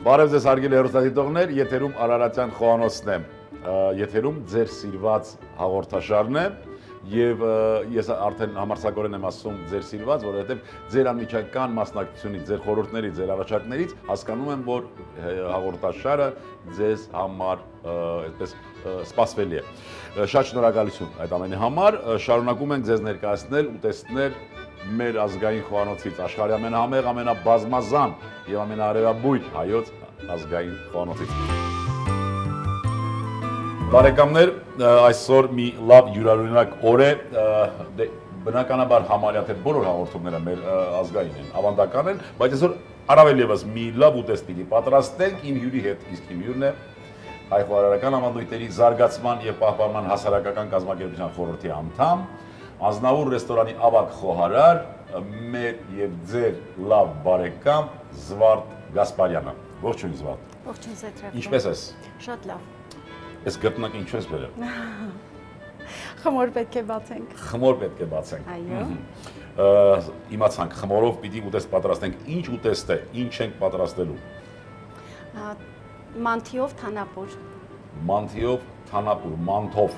Բարև ձեզ հարգելի հեռուստադիտողներ, եթերում Արարատյան Խոհանոցն է, եթերում ձեր սիրված հաղորդաշարն է եւ ես արդեն համարձակորեն եմ ասում ձեր սիրված, որովհետեւ ձեր անմիջական մասնակցությունից, ձեր խորհուրդներից, ձեր առաջարկներից հասկանում եմ, որ հաղորդաշարը ձեզ համար այդպես սպասվելի է։ Շատ շնորհակալություն այդ ամենի համար, շարունակում ենք ձեզ ներկայացնել ու տեսնել մեր ազգային խոհանոցից, աշխարհի ամենահամեղ, ամենաբազմազան եւ ամենաարևաբույր հայոց ազգային խոհանոցից։ Բարեկամներ, այսօր մի լավ յուրօրինակ օր է, բնականաբար համարյա թե բոլոր հաղորդումները մեր ազգային են, ավանդական են, բայց այսօր առավել եւս մի լավ ուտեստ պիտի պատրաստենք իմ հյուրի հետ, իսկ իմ հյուրն է հայ խոհարարական ավանդույթների զարգացման եւ պահպանման հասարակական կազմակերպության խորհրդի անդամ, Ազնավուր ռեստորանի ավագ խոհարար, մեր եւ ձեր լավ բարեկամ Զվարթ Գասպարյանը։ Ողջույն Զվարթ։ Ողջույն Զեթրեվ։ Ինչպե՞ս ես։ Շատ լավ։ Այս գտնակ ինչու ես բերել։ Խմոր պետք է բացենք։ Խմոր պետք է բացենք։ Այո։ Իմացանք, խմորով պիտի ուտեստ պատրաստենք։ Ինչ ուտեստ է, ինչ ենք պատրաստելու։ Մանթիով թանապուր։ Մանթիով թանապուր, մանթով։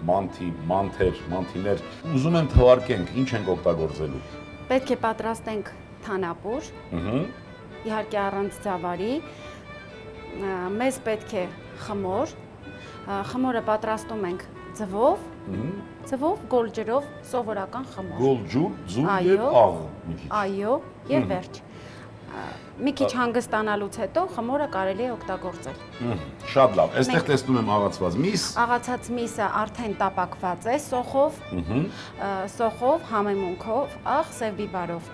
Մանթի, մանթեր, մանթիներ, ուզում եմ թվարկենք, ինչ ենք օգտագործելու։ Պետք է պատրաստենք թանապուր, իհարկե առանց ձավարի, մեզ պետք է խմոր, խմորը պատրաստում ենք ձվով, գոլջերով, սովորական խմոր։ Գոլջուր, ձու և աղ մի քիչ։ Այո, և վերջ։ Մի քիչ հանգստանալուց հետո խմորը կարելի է օգտագործել։ Շատ լավ, այստեղ տեսնում եմ աղացված միս։ Աղացած միսը արդեն տապակված է սոխով, համեմունքով, աղ, սև բիբարով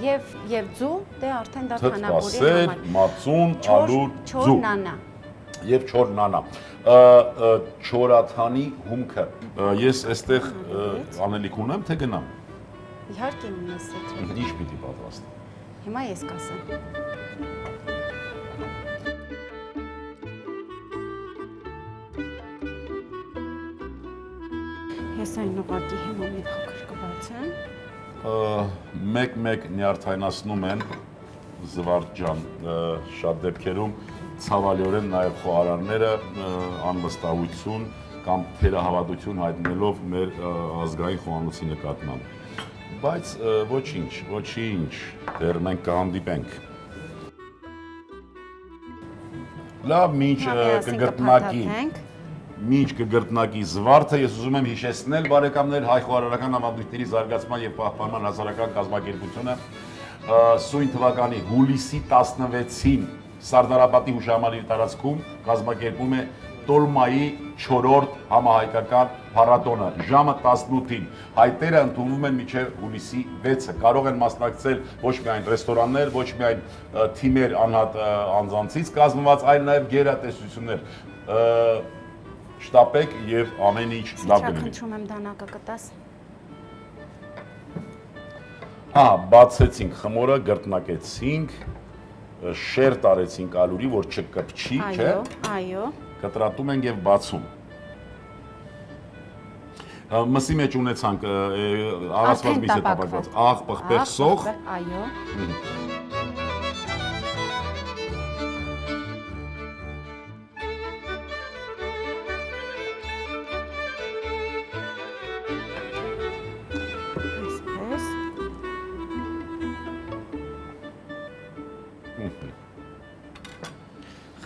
եւ ձու, դե արդեն դա թանապուրի համար։ Թթվասեր, մածուն, ալուր, ձու։ Չոր նանա։ Եվ չոր նանա։ Չորաթանի հումքը։ Ես այստեղ անելիք ունեմ, թե գնամ։ Իհարկե ունես այդ։ Ինչ պիտի պատրաստեմ։ Հիմա ես կասեմ։ Ես այն ուղղակի հիմա մի փոքր կբացեմ։ Մեկ-մեկ նյարդայնացնում են Զվարթ ջան, շատ դեպքերում ցավալիորեն նաև խոհարարները անվստահություն կամ թերահավատություն հայտնելով մեր ազգային խոհանոցի նկատմամբ։ Բայց ոչինչ, դեռ մենք կհանդիպենք։ Լավ, մինչ կգրտնակի Զվարթը, ես ուզում եմ հիշեցնել բարեկամներ հայ խոհարարական ավանդույթների զարգացման եւ պահպանման հասարակական կազմակերպությունը սույն թվականի հուլիսի 16-ին Սարդարապատի հուշահամալիրի տարածքում կազմակերպում է Տոլմայի 4-րդ համահայկական փառատոնը ժամը 18-ին։ Հայտերը ընդունվում են մինչև հուլիսի 6-ը։ Կարող են մասնակցել ոչ միայն ռեստորաններ, ոչ միայն թիմեր անհատ անձանցից կազմված, այլ նաև գերատեսչություններ։ Շտապեք եւ ամեն ինչ լավ կլինի։ Խնդրում եմ դանակը կտաս։ Բացեցինք խմորը, գրտնակեցինք, շեր տարեցինք ալուրի, որ չկպչի, չէ։ Այո։ Կտրատում ենք եւ բացում։ Մսի մեջ ունեցանք աղացված միս է տապակված, աղ, պղպեղ, սոխ։ Այո։ Այսպես։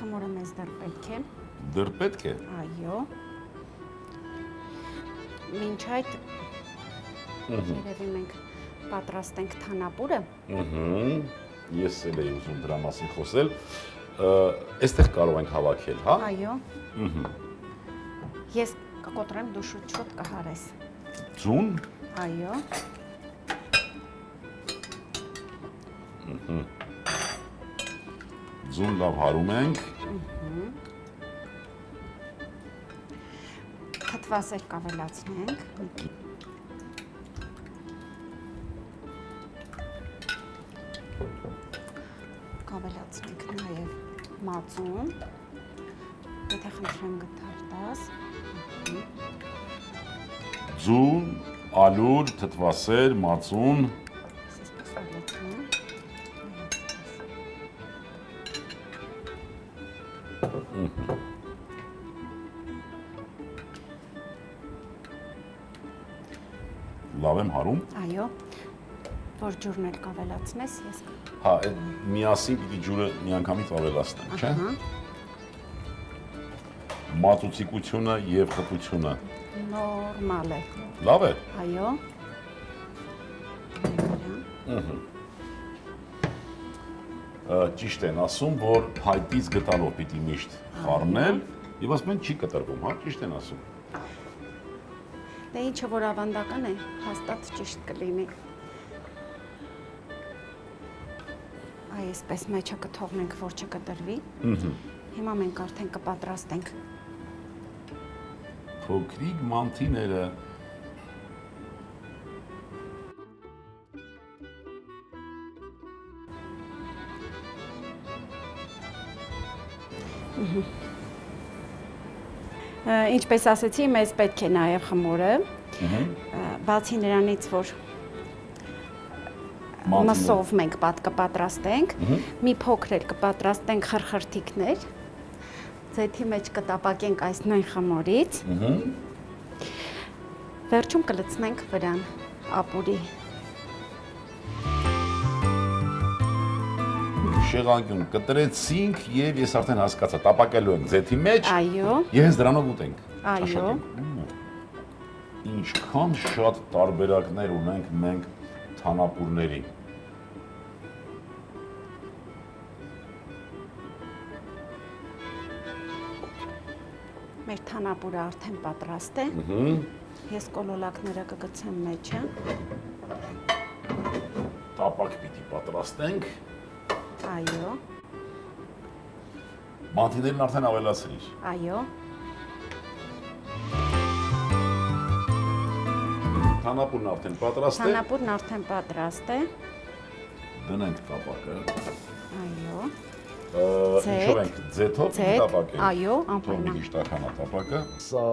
Խմորը մեզ դեռ պետք է։ Դեռ պետք է։ Այո։ Մինչ այդ երևի մենք պատրաստենք թանապուրը։ Ես էլ էի ուզում դրա մասին խոսել։ Այստեղ կարող ենք հավաքել, հա։ Այո։ Ես կկոտրեմ, դու շուտ կհարես։ Ձուն։ Այո։ Ձուն լավ հարում ենք։ Թթվասեր կավելացնենք։ Կավելացնենք նաև մածուն։ Եթե խնդրեմ գտար տաս։ Ձուն, ալուր, թթվասեր, մածուն։ Լավ եմ հարում։ Այո։ Որ ջուրն էլ կավելացնես, ես։ Հա, այդ միասին պիտի ջուրը միանգամից ավելացնեմ, չէ՞։ Մածուցիկությունը եւ խտությունը։ Նորմալ է։ Լավ է։ Այո։ Ճիշտ են ասում, որ փայտից գտալով պիտի միշտ խառնել, եւ ասում են չի կտրվում, հա, ճիշտ են ասում։ Դե ինչը որ ավանդական է, հաստատ ճիշտ կլինի։ Այ այսպես մեջը կթողնենք, որ չկտրվի։ Հիմա մենք արդեն կպատրաստենք։ Փոքրիկ մանթիները։ Ինչպես ասեցի, մեզ պետք է նաև խմորը։ Բացի նրանից, որ մսով մենք կպատրաստենք, մի փոքր էլ կպատրաստենք խրխրթիկներ, ձեթի մեջ կտապակենք այս նույն խմորից, վերջում կլցնենք վրան ապուրի։ Շեղանկյուն կտրեցինք եւ ես արդեն հասկացա, տապակելու ենք ձեթի մեջ։ Այո։ Եվ հենց դրանով ուտենք։ Այո։ Ինչքան շատ տարբերակներ ունենք մենք թանապուրների։ Մեր թանապուրը արդեն պատրաստ է։ Ես կոլոլակները կգցեմ մեջը։ Տապակ պիտի պատրաստենք։ Այո։ Մանթիներն արդեն ավելացրիր։ Այո։ Թանապուրն արդեն պատրաստ է։ Թանապուրն արդեն պատրաստ է։ Դնենք տապակը։ Այո։ Ինչով ենք ձեթով տապակենք։ Այո, Թող մի անպայման։ քիչ տաքանա տապակը։ Սա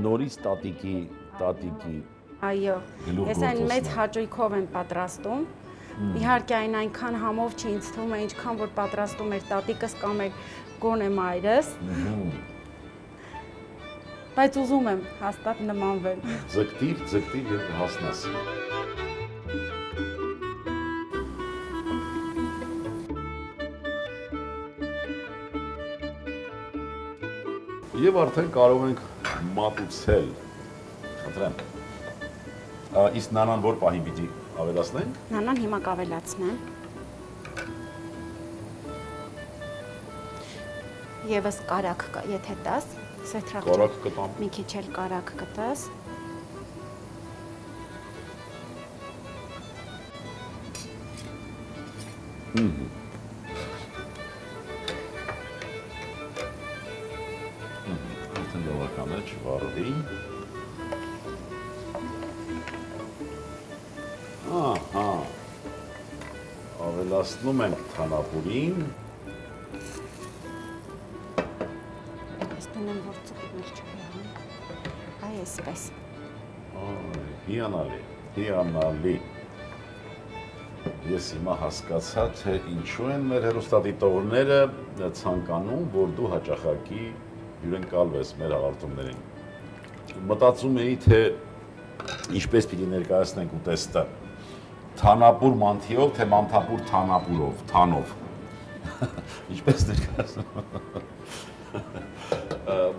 նորից տատիկի Այո։ Գլուխ Ես այն գործոցն մեծ է։ հաճույքով եմ պատրաստում։ Իհարկե այն այնքան համով չի ինձ թվում է, ինչքան որ պատրաստում էր տատիկս կամ էր գոնե մայրս։ Բայց ուզում եմ հաստատ նմանվել։ Ձգտիր եւ հասնես։ Եվ արդեն կարող ենք մատուցել։ Խնդրեմ։ Իսկ նանան որ պահին պիտի ավելացնենք։ Նանան հիմա կավելացնեմ։ Եվս կարակ կա, եթե տաս, սեթրախ Կարակ կտամ։ մի քիչ էլ կարակ կտաս։ Արդեն բավական է, չվառվի։ Ահա։ Ավելացնում ենք թանապուրին։ Ես տնեմ, որ ծուխներ չհեղան։ Այ այսպես։ Հիանալի։ Ես հիմա հասկացա, թե ինչու են մեր հեռուստադիտողները ցանկանում, որ դու հաճախակի հյուրընկալվես մեր հաղորդումներին։ Մտածում էի, թե ինչպես պիտի ներկայացնենք ուտեստը։ Թանապուր մանթիով, թե մանթապուր թանապուրով, թանով։ Ինչպես ներկայացնում։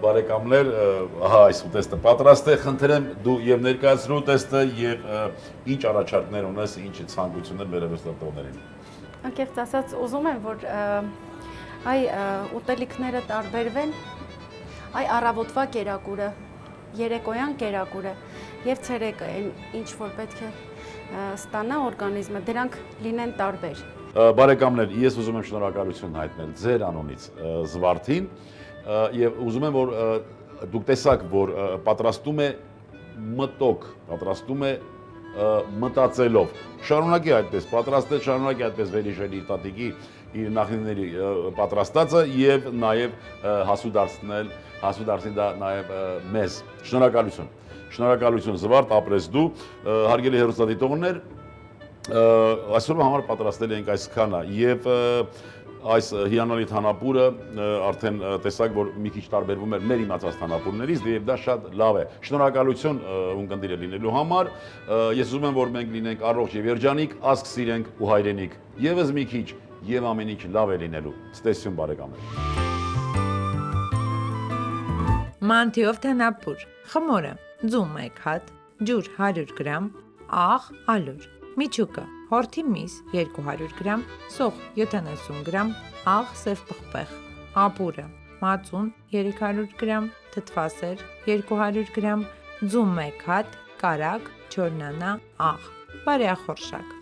Բարեկամներ, ահա այս ուտեստը պատրաստ է, խնդրեմ դու եւ ներկայացրու ուտեստը եւ ինչ առաջարկներ ունես, ինչ ցանկություններ մեր հեռուստադիտողներին։ Անկեղծ ասած, ուզում եմ, որ այ ուտելիքները տարբերվեն, այ առավոտվա կերակուրը, երեկոյան կերակուրը եւ ցերեկը, ինչ որ պետք է ստանա օրգանիզմը, դրանք լինեն տարբեր։ Բարեկամներ, ես ուզում եմ շնորհակալություն հայտնել ձեր անունից Զվարթին եւ ուզում եմ որ դուք տեսաք որ պատրաստում է մտոք, պատրաստում է մտածելով։ Շարունակի այդպես պատրաստել, շարունակի այդպես վերհիշել իր տատիկի, իր նախնիների պատրաստածը եւ նաեւ հասու դարձնել դա նաեւ մեզ։ Շնորհակալություն։ Շնորհակալություն Զվարթ, ապրես դու, հարգելի հեռուստադիտողներ, այսօրվա համար պատրաստել ենք այսքանը եւ այս հիանալի թանապուրը արդեն տեսակ, որ մի քիչ տարբերվում էր մեր իմացած թանապուրներից, եւ դա շատ լավ է։ Շնորհակալություն ունկնդիրը լինելու համար։ Ես ուզում եմ, որ մենք լինենք առողջ եւ երջանիկ, ազգ սիրենք ու հայրենիք։ Եվս մի քիչ եւ ամեն ինչ լավ է լինելու։ Ցտեսություն բարեկամներ։ Մանթիով թանապուր, խմորը, ձուն 1 հատ, ջուր 100 գրամ, աղ, ալյուր, միչուկը, հորթի միս 200 գրամ, սոխ 70 գրամ, աղ, սև պղպեղ, ապուրը, մածուն 300 գրամ, թթվասեր 200 գրամ, ձուն 1 հատ, կարագ, չորնանա, աղ, բարեախորշակ։